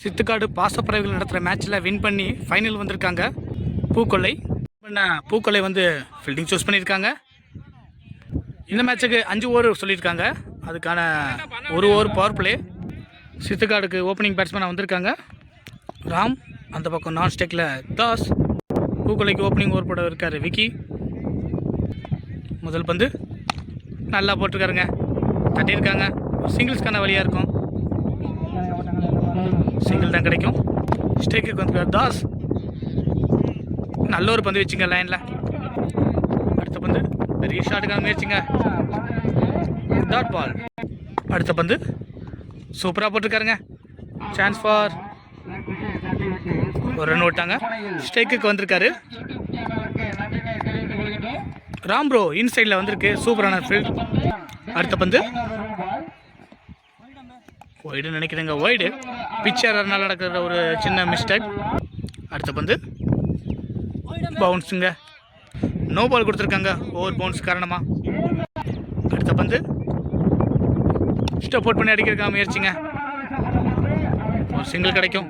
சித்துக்காடு பாசப்பறவைகள் நடத்துகிற மேட்ச்சில் வின் பண்ணி ஃபைனல் வந்திருக்காங்க பூக்கொல்லை. பூக்கொல்லை வந்து ஃபீல்டிங் சூஸ் பண்ணியிருக்காங்க. இந்த மேட்ச்சுக்கு 5 ஓவர் சொல்லியிருக்காங்க. அதுக்கான 1 ஓவர் பவர் பிளே. சித்துக்காடுக்கு ஓப்பனிங் பேட்ஸ்மேனாக வந்திருக்காங்க ராம். அந்த பக்கம் நான் ஸ்டேக்கில் தாஸ். பூக்கொல்லைக்கு ஓப்பனிங் ஓவர் போட இருக்கார் விக்கி. முதல் பந்து நல்லா போட்டிருக்காருங்க, தட்டியிருக்காங்க. சிங்கிள்ஸ்க்கான வழியாக இருக்கும், சிங்கிள் தான் கிடைக்கும். ஸ்டேக்குக்கு வந்துருக்கார் தாஸ். நல்ல ஒரு பந்து வச்சுங்க லைனில். அடுத்த பந்து பெரிய ஷாட்டுக்கான முயற்சிங்க, டாட் பால். அடுத்த பந்து சூப்பராக போட்டிருக்காருங்க, சான்ஸ் ஃபார் ஒரு ரன் ஓட்டாங்க. ஸ்டேக்குக்கு வந்திருக்காரு ராம் ப்ரோ. இன்சைடில் வந்திருக்கு, சூப்பரான ஃபீல்ட். அடுத்த பந்து ஒய்டு நினைக்கிறேங்க, ஒய்டு. பிச்சர்னால நடக்கிற ஒரு சின்ன மிஸ்டேக். அடுத்த பந்து பவுன்ஸுங்க, நோ பால் கொடுத்துருக்காங்க ஓவர் பவுன்ஸ் காரணமாக. அடுத்த பந்து ஸ்டெப் அவுட் பண்ணி அடிக்கிறதுக்காக முயற்சிங்க, ஒரு சிங்கிள் கிடைக்கும்.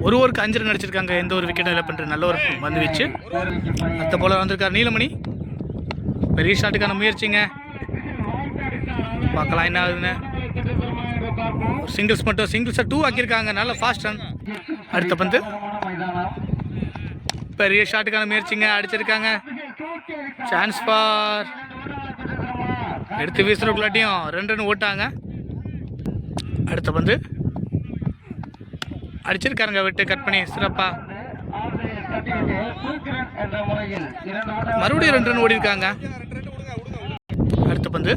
ஒரு ஓவருக்கு 5 ரன் அடிச்சிருக்காங்க, எந்த ஒரு விக்கெட்டும் இல்லை பண்ணுற நல்ல ஒரு பந்து வச்சு. அடுத்த போல வந்திருக்கார் நீலமணி. பெரிய ஷாட்டுக்கான முயற்சிங்க, பார்க்கலாம் என்ன ஆகுதுன்னு. சிங்கிள்ஸ் மட்டும், சிங்கிள்ஸை 2 ஆக்கியிருக்காங்க, நல்ல ஃபாஸ்ட் ரன். அடுத்த பந்து பெரிய ஷாட்டுக்கான முயற்சிங்க, அடிச்சிருக்காங்க. சான்ஸ் ஃபார் எடுத்து வீசுறக்குள்ளாட்டியும் 2 ரன் ஓட்டாங்க. அடுத்த பந்து அடிச்சிருக்காருங்க, விட்டு கட் பண்ணி சிறப்பா. மறுபடியும் 2 ரன் ஓடி இருக்காங்க. அடுத்த பந்து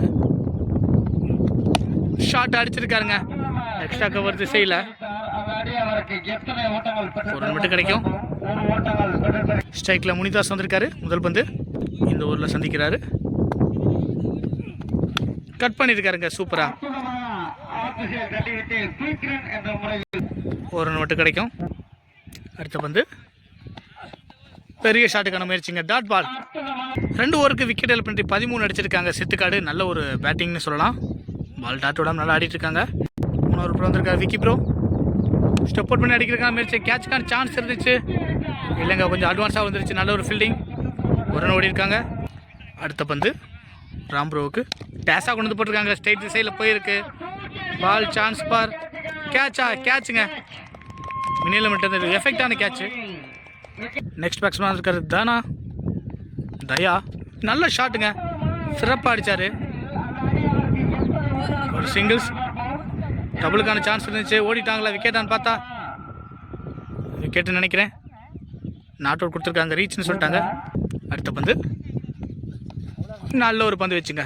ஷாட் அடிச்சிருக்காருங்க, எக்ஸ்ட்ரா கவர் திசையில் ஒரு ரன் மட்டும் கிடைக்கும். ஸ்ட்ரைக்கில் முனிதாஸ் வந்திருக்காரு. முதல் பந்து இந்த ஊரில் சந்திக்கிறாரு, கட் பண்ணியிருக்காருங்க சூப்பரா. ஒரு ரன் மட்டும் கிடைக்கும். அடுத்த பந்து பெரிய ஷாட்டுக்கான முயற்சிங்க, டாட் பால். 2 ஓவருக்கு விக்கெட் இழப்பு பண்ணி 13 அடிச்சிருக்காங்க சித்துக்காடு. நல்ல ஒரு பேட்டிங்னு சொல்லலாம். பால் டாட் விடாமல் நல்லா ஆடிட்டு இருக்காங்க. 3 ப்ரோ வந்திருக்காரு விக்கி ப்ரோ. ஸ்டெப் அவுட் பண்ணி அடிக்கிறதுக்கான முயற்சி, கேட்சுக்கான சான்ஸ் இருந்துச்சு, இல்லைங்க கொஞ்சம் அட்வான்ஸாக வந்துருச்சு. நல்ல ஒரு ஃபீல்டிங், ஒரு ரன் ஓடி இருக்காங்க. அடுத்த பந்து ராம் ப்ரோவுக்கு டேஸாக கொண்டு வந்து போட்டிருக்காங்க, ஸ்ட்ரைட் திசையில் போயிருக்கு. பால் சான்ஸ் பார், கேட்சுங்க, மினியில் மட்டும் எஃபெக்டான கேட்சு. நெக்ஸ்ட் பேட்ஸ்மேன் இருக்காரு தயா. நல்ல ஷாட்டுங்க, சிறப்பாக அடித்தார். ஒரு சிங்கிள்ஸ், டபுளுக்கான சான்ஸ் இருந்துச்சு, ஓடிட்டாங்களா விக்கெட்டான்னு பார்த்தா விக்கெட்டு நினைக்கிறேன். நாட் அவுட் கொடுத்துருக்காங்க, ரீச்னு சொல்லிட்டாங்க. அடுத்த பந்து நல்ல ஒரு பந்து வச்சுங்க.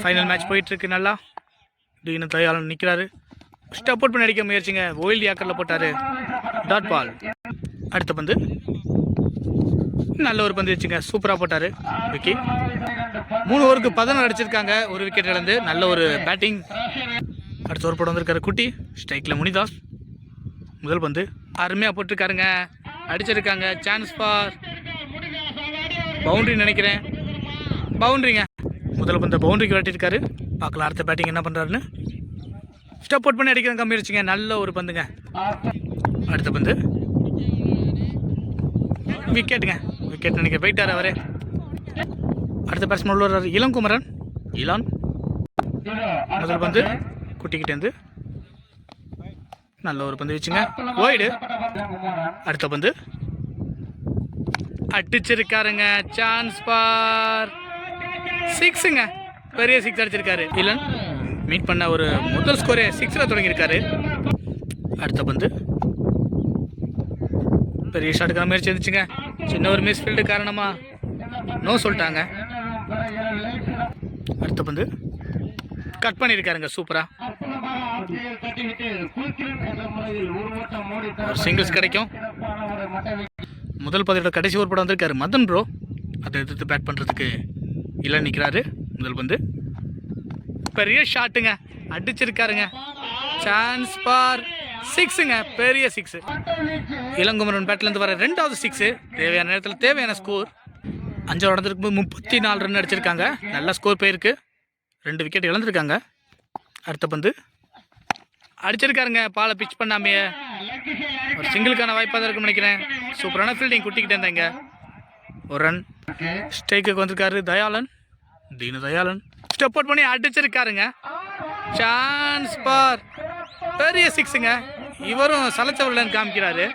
ஃபைனல் மேட்ச் போயிட்டுருக்கு நல்லா. இன்னும் தயாளன் நிற்கிறாரு, ஸ்டெப் அவுட் பண்ணி அடிக்க முயற்சிங்க, ஓயில்டி ஆக்கரில் போட்டார், டாட் பால். அடுத்த பந்து நல்ல ஒரு பந்து வச்சுங்க, சூப்பராக போட்டார் விக்கி. 3 ஓவருக்கு 11 அடிச்சிருக்காங்க, ஒரு விக்கெட் இழந்து. நல்ல ஒரு பேட்டிங். அடுத்த ஒரு படம் வந்திருக்காரு குட்டி. ஸ்ட்ரைக்கில் முனிதாஸ். முதல் பந்து அருமையாக போட்டிருக்காருங்க, அடிச்சிருக்காங்க. சான்ஸ் ஃபார் பவுண்ட்ரி நினைக்கிறேன், பவுண்ட்ரிங்க. முதல் பந்து பவுண்ட்ரிக்கு விரட்டிருக்காரு. பார்க்கலாம் அடுத்த பேட்டிங் என்ன பண்ணுறாருன்னு. ஸ்டெப் அவுட் பண்ணி அடிக்கிறாங்க முயற்சிங்க, நல்ல ஒரு பந்துங்க. அடுத்த பந்து விக்கெட்டுங்க, விக்கெட் நினைக்க போயிட்டார் அவரே. அடுத்த பேட்ஸ்மேன் உள்ள இளங்குமரன் இலான். முதல் பந்து குட்டிக்கிட்டேருந்து நல்ல ஒரு பந்து வச்சுங்க, ஒய்டு. அடுத்த பந்து அடிச்சிருக்காருங்க, சான்ஸ் பார் 6ங்க, பெரிய 6 அடிச்சிருக்காரு இலன். மீட் பண்ண ஒரு முதல் ஸ்கோரே 6ல் தொடங்கியிருக்காரு. அடுத்த பந்து பெரிய ஷாட்டுக்கான முயற்சி இருந்துச்சுங்க, சின்ன ஒரு மிஸ் ஃபீல்டு காரணமாக நோ சொல்லிட்டாங்க. அடுத்த பந்து கட் பண்ணியிருக்காருங்க சூப்பராக, ஒரு சிங்கிள்ஸ் கிடைக்கும். முதல் பந்தோட கடைசி ஒரு படம் வந்திருக்காரு மதன் ப்ரோ. அதை எதிர்த்து பேட் பண்ணுறதுக்கு இல்லை நிற்கிறாரு. முதல் பந்து பெரிய ஷாட்டுங்க, அடிச்சிருக்காருங்க, சான்ஸ் பார் 6ங்க, பெரிய 6. இளங்குமரன் பேட்லேருந்து வர 2வது 6. தேவையான நேரத்தில் தேவையான ஸ்கோர். 5 ஓவர் நடந்திருக்கு, 34 ரன் அடிச்சிருக்காங்க. நல்ல ஸ்கோர் போயிருக்கு, 2 விக்கெட் இழந்திருக்காங்க. அடுத்த பந்து அடிச்சிருக்காருங்க பாலை பிச் பண்ணாமையே. ஒரு சிங்கிளுக்கான வாய்ப்பாக தான் இருக்குன்னு நினைக்கிறேன். சூப்பரான ஃபீல்டிங் குட்டிக்கிட்டே இருந்தாங்க. ஒரு ரன். ஸ்ட்ரைக்குக்கு வந்திருக்காரு தயாளன், தீனு தயாளன். ஸ்டெப் அவுட் பண்ணி அடிச்சிருக்காருங்க. சான்ஸ் பார், பெரிய சிக்ஸுங்க. இவரும் சலச்சவர்லன்னு காமிக்கிறாரு.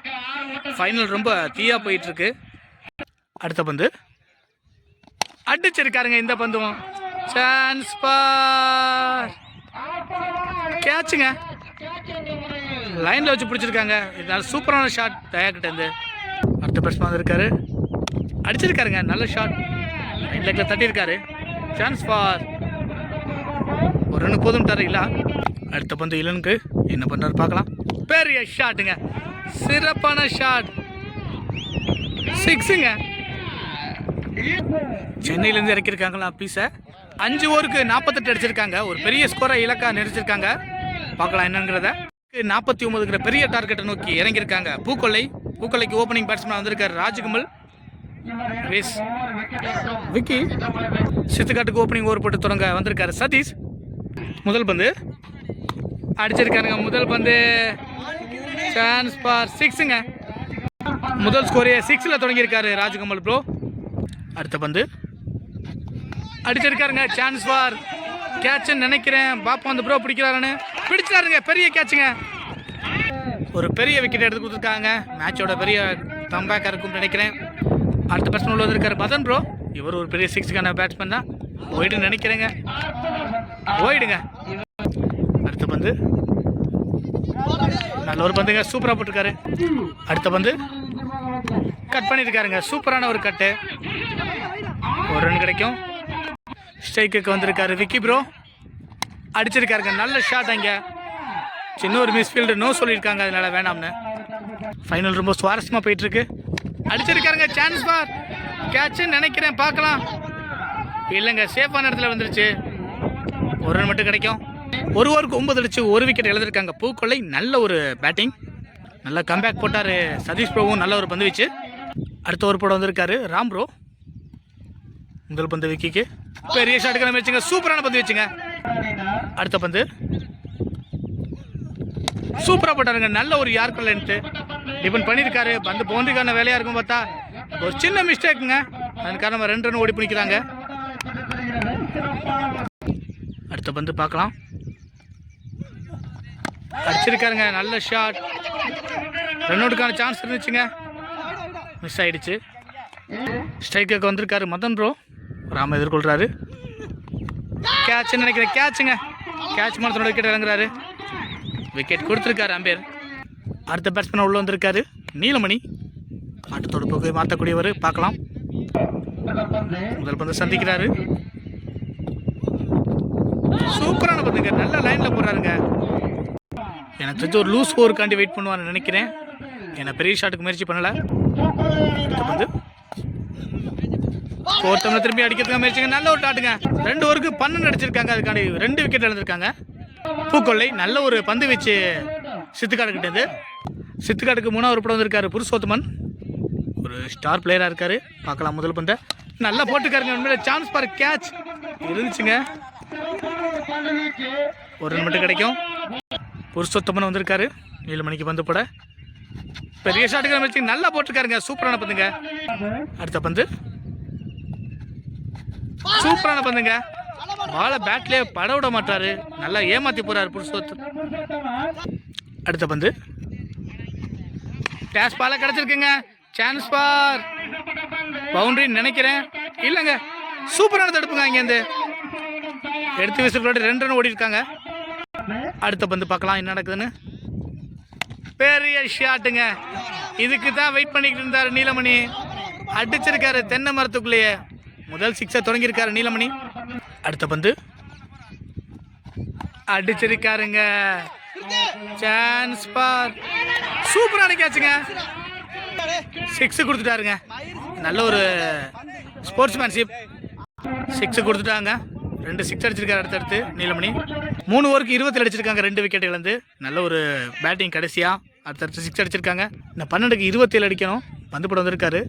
ஃபைனல் ரொம்ப தீயா போயிட்டு இருக்கு. அடுத்த பந்து அடிச்சிருக்காருங்க. இந்த பந்தும் சான்ஸ் பார், கேட்சுங்க. லைனில் வச்சு பிடிச்சிருக்காங்க. இதனால சூப்பரான ஷாட் தயாக்கிட்ட இருந்து. அடுத்த பேட்ஸ்மேன் வந்திருக்காரு, அடிச்சிருக்காருங்க. நல்ல ஷாட், லெக்கில் தட்டியிருக்காரு. சான்ஸ் ஃபார், ஒரு ரன் போதும் இல்லா. அடுத்த பந்து இளனுக்கு என்ன பண்ணுறாரு பார்க்கலாம். பெரிய ஷாட்டுங்க, சிறப்பான ஷாட், சிக்ஸுங்க. சென்னையிலேருந்து இறக்கியிருக்காங்களா பீஸை. 5 ஓவருக்கு 48 அடிச்சிருக்காங்க. ஒரு பெரிய ஸ்கோரை இலக்காக நிறுத்திருக்காங்க. பார்க்கலாம் என்னங்கிறத. 49ங்கிற பெரிய டார்கெட்டை நோக்கி இறங்கியிருக்காங்க. பூக்கொல்லைக்கு ஓப்பனிங் பேட்ஸ்மேன் வந்திருக்காரு ராஜ்கமல். விக்கி சித்துக்காட்டுக்கு ஓப்பனிங் ஓவர் போட்டு தொடங்க வந்திருக்காரு சதீஷ். முதல் பந்து அடிச்சிருக்காருங்க. முதல் பந்து சான்ஸ் ஃபார், சிக்ஸுங்க. முதல் ஸ்கோரே 6ல் தொடங்கியிருக்காரு ராஜ்கமல் ப்ரோ. அடுத்த பந்து அடிச்சிருக்காருங்க. சான்ஸ் ஃபார், கேட்சுன்னு நினைக்கிறேன். பாப்பா வந்து ப்ரோ பிடிக்கிறாருன்னு பிடிச்சிட்டாருங்க. பெரிய கேட்சுங்க. ஒரு பெரிய விக்கெட் எடுத்து கொடுத்துருக்காங்க. மேட்சோட பெரிய கம்பேக்காக இருக்கும்னு நினைக்கிறேன். அடுத்த பேட்ஸ்மேன் உள்ள வந்திருக்காரு மதன் ப்ரோ. இவர் ஒரு பெரிய சிக்ஸுக்கான பேட்ஸ்மேன் தான். ஓய்டுன்னு நினைக்கிறேங்க. ஓய்டுங்க. அடுத்த பந்து நல்ல ஒரு பந்துங்க, சூப்பராக போட்டிருக்காரு. அடுத்த பந்து கட் பண்ணியிருக்காருங்க. சூப்பரான ஒரு கட்டு, ஒரு ரன் கிடைக்கும். ஸ்ட்ரைக்குக்கு வந்திருக்காரு விக்கி ப்ரோ, அடிச்சிருக்காருங்க. நல்ல ஷாட். அங்கே சின்ன ஒரு மிஸ்ஃபீல்டு நோ சொல்லியிருக்காங்க, அதனால வேணாம்னு. ஃபைனல் ரொம்ப சுவாரஸ்யமாக போயிட்டுருக்கு. அடிச்சிருக்காருங்க. சான்ஸ் ஃபார், கேட்சுன்னு நினைக்கிறேன். பார்க்கலாம். இல்லைங்க, சேஃபான இடத்துல வந்துருச்சு. ஒரு ரன் மட்டும் கிடைக்கும். ஒரு ஓவருக்கு 9 அடிச்சு ஒரு விக்கெட் எழுதிருக்காங்க பூக்கொல்லை. நல்ல ஒரு பேட்டிங், நல்லா கம்பேக் போட்டார் சதீஷ் ப்ரோவும். நல்ல ஒரு பந்து வச்சு அடுத்த ஒரு போட வந்திருக்காரு ராம் ப்ரோ. முதல் பந்து விக்கிக்கு பெரிய ஷாட்டுக்கான வச்சுங்க. சூப்பரான பந்து வச்சுங்க. அடுத்த பந்து சூப்பராக போட்டாருங்க. நல்ல ஒரு யார்கர் லென்த்து டிபெண்ட் பண்ணியிருக்காரு. பந்து பவுண்டரிக்கான வேலையாக இருக்கும் பார்த்தா ஒரு சின்ன மிஸ்டேக்குங்க. அதன் காரணமாக 2 ரன் ஓடி பண்ணிக்கிறாங்க. அடுத்த பந்து பார்க்கலாம். அடிச்சிருக்காருங்க. நல்ல ஷாட், ரன் அவுட்டுக்கான சான்ஸ் இருந்துச்சுங்க, மிஸ் ஆயிடுச்சு. ஸ்ட்ரைக்குக்கு வந்திருக்காரு மதன் ப்ரோ. ராம எதிர்கொள்கிறாரு. கேட்சுன்னு நினைக்கிறேன். கேட்சுங்க. கேட்ச் மரத்தோட விக்கெட் இறங்குறாரு. விக்கெட் கொடுத்துருக்காரு அம்பேர். அடுத்த பேட்ஸ்மேன் உள்ள வந்திருக்காரு நீலமணி. ஆட்டத்தோட போக்கு மாற்றக்கூடியவர். பார்க்கலாம். முதல் பந்து சந்திக்கிறாரு. சூப்பரான பந்துங்க. நல்ல லைனில் போடுறாருங்க. எனக்கு தெரிஞ்ச ஒரு லூஸ் ஓவருக்காண்டி வெயிட் பண்ணுவான்னு நினைக்கிறேன். ஏன்னா பெரிய ஷாட்டுக்கு முயற்சி பண்ணலை. அடுத்த பந்து ஒருத்தவங்க திரும்பி அடிக்கிறதுக்கு முயற்சிங்க. நல்ல ஒரு டாட்டுங்க. 2 ஓவருக்கு 12 அடிச்சிருக்காங்க. அதுக்காண்டி 2 விக்கெட் இழந்திருக்காங்க பூக்கொல்லை. நல்ல ஒரு பந்து வச்சு சித்துக்காடுக்கிட்டது. சித்துக்காடுக்கு 3வது படம் வந்திருக்காரு புருஷோத்தமன். ஒரு ஸ்டார் பிளேயராக இருக்காரு. பார்க்கலாம். முதல் பந்தை நல்லா போட்டுக்காருங்க. உண்மையில சான்ஸ் பார், கேட்ச் இருந்துச்சுங்க. ஒரு ரன் மட்டும் கிடைக்கும். புருஷோத்தமன் வந்திருக்காரு நீலமணிக்கு பந்து போட. பெரிய ஷாட்டுக்கான முயற்சி நல்லா போட்டிருக்காருங்க. சூப்பரான பந்துங்க. அடுத்த பந்து சூப்பரான பந்துங்க. பால பேட்லேயே பட விட மாட்டாரு. நல்லா ஏமாத்தி போறாரு புருஷோத்தம். அடுத்த பந்து டேஷ் பால கிடைச்சிருக்குங்க. சான்ஸ் பார், பவுண்டரி நினைக்கிறேன். இல்லைங்க, சூப்பரான தடுப்புங்க. இங்கேருந்து எடுத்து வீசுறதோட 2 ரன் ஓடி இருக்காங்க. அடுத்த பந்து பார்க்கலாம் என்ன நடக்குதுன்னு. பெரிய ஷாட்டுங்க. இதுக்கு தான் வெயிட் பண்ணிக்கிட்டு இருந்தாரு நீலமணி. அடிச்சிருக்காரு தென்னை மரத்துக்குள்ளேயே. முதல் 6 தொடங்கியிருக்காரு நீலமணி. அடுத்த பந்து அடிச்சிருக்காருங்க. சான்ஸ் பார், சூப்பரான கேட்சுங்க. 6 கொடுத்துட்டாருங்க. நல்ல ஒரு ஸ்போர்ட்ஸ்மேன்ஷிப். 6 கொடுத்துட்டாங்க. 2 6 அடிச்சிருக்காரு அடுத்தடுத்து நீலமணி. 3 ஓவருக்கு 20 அடிச்சிருக்காங்க. 2 விக்கெட் இழந்து நல்ல ஒரு பேட்டிங். கடைசியாக அடுத்தடுத்து 6 அடிச்சிருக்காங்க. இந்த 12க்கு 27 அடிக்கணும். பந்து போட வந்திருக்காரு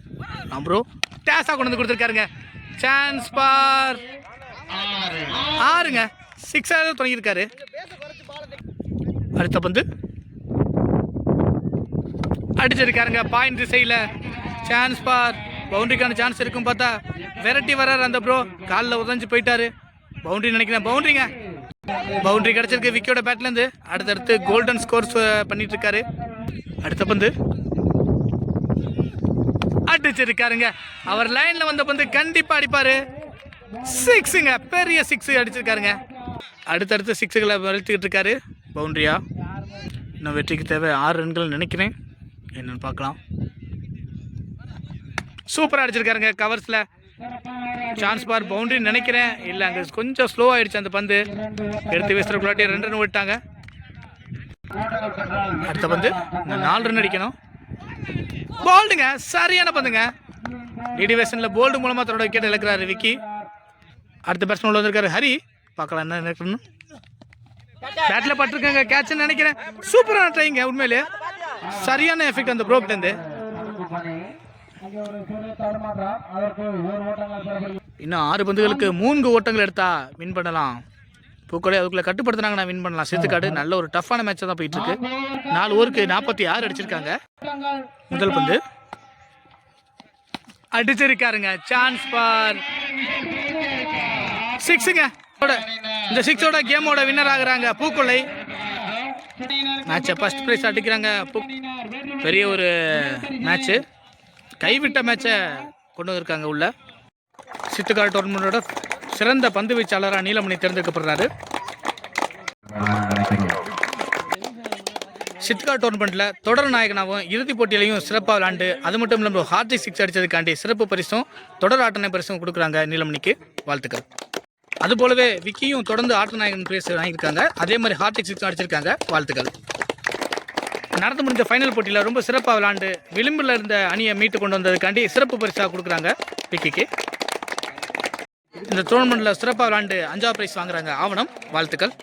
ப்ரோ. டேஸாக கொண்டு வந்து கொடுத்துருக்காருங்க. சான்ஸ் பார், 6ங்க. 6 தொடங்கியிருக்காரு. அடுத்த பந்து அடிச்சிருக்காருங்க பாயிண்ட் திசையில். சான்ஸ் பார், பவுண்டரிக்கான சான்ஸ் இருக்கும் பார்த்தா வெரைட்டி வர்றாரு அந்த ப்ரோ. காலில் உதஞ்சு போயிட்டாரு. பவுண்டரி நினைக்கிறேன், பவுண்டரிங்க. பவுண்டரி கிடச்சிருக்கு விக்கியோட பேட்லேருந்து. அடுத்தடுத்து கோல்டன் ஸ்கோர்ஸ் பண்ணிட்டு இருக்காரு. அடுத்த பந்து அடிச்சிருக்காருங்க. அவர் லைனில் வந்த பந்து கண்டிப்பாக அடிப்பார். சிக்ஸுங்க, பெரிய சிக்ஸு அடிச்சிருக்காருங்க. அடுத்தடுத்து சிக்ஸுகளை வளர்த்துக்கிட்டு இருக்காரு. பவுண்டரியா? இன்னும் வெற்றிக்கு தேவை 6 ரன்கள் நினைக்கிறேன். என்னன்னு பார்க்கலாம். சூப்பராக அடிச்சிருக்காருங்க கவர்ஸில். சான்ஸ் பார், பவுண்டரி நினைக்கிறேன். இல்லை, அங்கே கொஞ்சம் ஸ்லோ ஆகிடுச்சு அந்த பந்து. எடுத்து வீசுறக்குள்ளாட்டி 2 ரன் விட்டாங்க. அடுத்த பந்து 4 ரன் அடிக்கணும். போல்டுங்க, சரியான பந்துங்க. டிடிவேஷனில் போல்டு மூலமாக தன்னோட விக்கெட் இழக்கிறாரு விக்கி. அடுத்த பேட்ஸ்மேன் உள்ள வந்திருக்காரு ஹரி. பார்க்கலாம் என்ன நினைக்கணும். பேட்டில் பட்டிருக்காங்க, கேட்ச்னு நினைக்கிறேன். சூப்பரான ட்ரைங்க, உண்மையிலே சரியான எஃபெக்ட் அந்த ப்ரோக்கிட்டேருந்து. இன்னும் 6 பந்துகளுக்கு 3 ஓட்டங்கள் எடுத்தா வின் பண்ணலாம். பூக்கொலை அதுக்குள்ளே கட்டுப்படுத்தினாங்கன்னா வின் பண்ணலாம். சித்துக்காடு நல்ல ஒரு டஃப்பான மேட்சாக தான் போயிட்டு இருக்கு. 4 ஓவருக்கு 46 அடிச்சிருக்காங்க. முதல் பந்து அடிச்சிருக்காருங்க. சான்ஸ் பார், சிக்ஸுங்க. இந்த சிக்ஸோட கேமோட வின்னர் ஆகுறாங்க பூக்கொலை. மேட்சை ஃபர்ஸ்ட் ப்ரைஸ் அடிக்கிறாங்க. பெரிய ஒரு மேட்ச்சு, கைவிட்ட மேட்சை கொண்டு வந்திருக்காங்க உள்ள. சித்துக்காடு டோர்னமெண்டோட சிறந்த பந்து வீச்சாளராக நீலமணி தேர்ந்தெடுக்கப்படுறாரு. சித்துக்காடு டோர்னமெண்ட்டில் தொடர் நாயகனாகவும் இறுதிப் போட்டியிலையும் சிறப்பாக விளாண்டு, அது மட்டும் இல்லாமல் ஹார்ட்ரிக் 6 அடித்ததுக்காண்டி சிறப்பு பரிசும் தொடர் ஆட்ட நாயகன் பரிசும் கொடுக்குறாங்க நீலமணிக்கு. வாழ்த்துக்கள். அதுபோலவே விக்கியும் தொடர்ந்து ஆட்ட நாயகன் பரிசு வாங்கியிருக்காங்க. அதே மாதிரி ஹார்ட்ரிக் 6 அடிச்சிருக்காங்க. வாழ்த்துக்கள். நடந்து முடிஞ்ச ஃபைனல் போட்டியில் ரொம்ப சிறப்பாக விளாண்டு விளிம்பில் இருந்த அணியை மீட்டு கொண்டு வந்ததுக்காண்டி சிறப்பு பரிசாக கொடுக்குறாங்க விக்கிக்கு. இந்த டோர்னமெண்ட்டில் சிறப்பாக விளாண்டு 5ஆவது ப்ரைஸ் வாங்குறாங்க ஆவணம். வாழ்த்துக்கள்.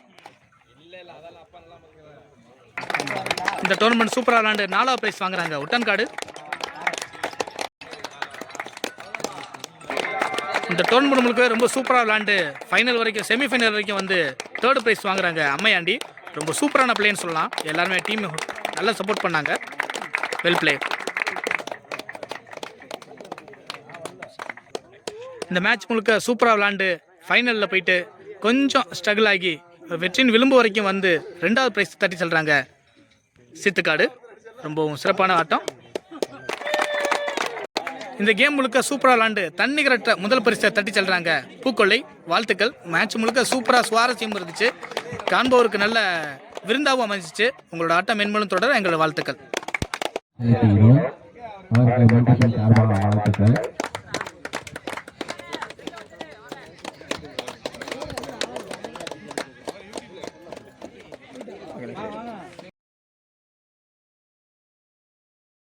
இந்த டோர்னமெண்ட் சூப்பராக விளாண்டு 4ஆவது ப்ரைஸ் வாங்குறாங்க உட்டன்காடு. இந்த டோர்னமெண்ட் முழுக்க ரொம்ப சூப்பராக விளாண்டு ஃபைனல் வரைக்கும், செமிஃபைனல் வரைக்கும் வந்து 3rd ப்ரைஸ் வாங்குறாங்க அம்மையாண்டி. ரொம்ப சூப்பரான பிளேன்னு சொல்லலாம். எல்லாருமே டீம் நல்லா சப்போர்ட் பண்ணாங்க. Well play. இந்த மேட்ச் முழுக்க சூப்பராக விளாண்டு ஃபைனலில் போயிட்டு கொஞ்சம் ஸ்ட்ரகிள் ஆகி வெற்றியின் விளிம்பு வரைக்கும் வந்து 2வது ப்ரைஸ் தட்டி செல்கிறாங்க சித்துக்காடு. ரொம்பவும் சிறப்பான ஆட்டம். இந்த கேம் முழுக்க சூப்பராக விளாண்டு தன்னிகரற்ற முதல் பரிசை தட்டி செல்கிறாங்க பூக்கொள்ளை. வாழ்த்துக்கள். மேட்ச் முழுக்க சூப்பராக சுவாரஸ்யம் இருந்துச்சு. காண்பவருக்கு நல்ல விருந்தாவும் அமைஞ்சிச்சு. உங்களோட ஆட்டம் மென்மேலும் தொடர எங்களோட வாழ்த்துக்கள்.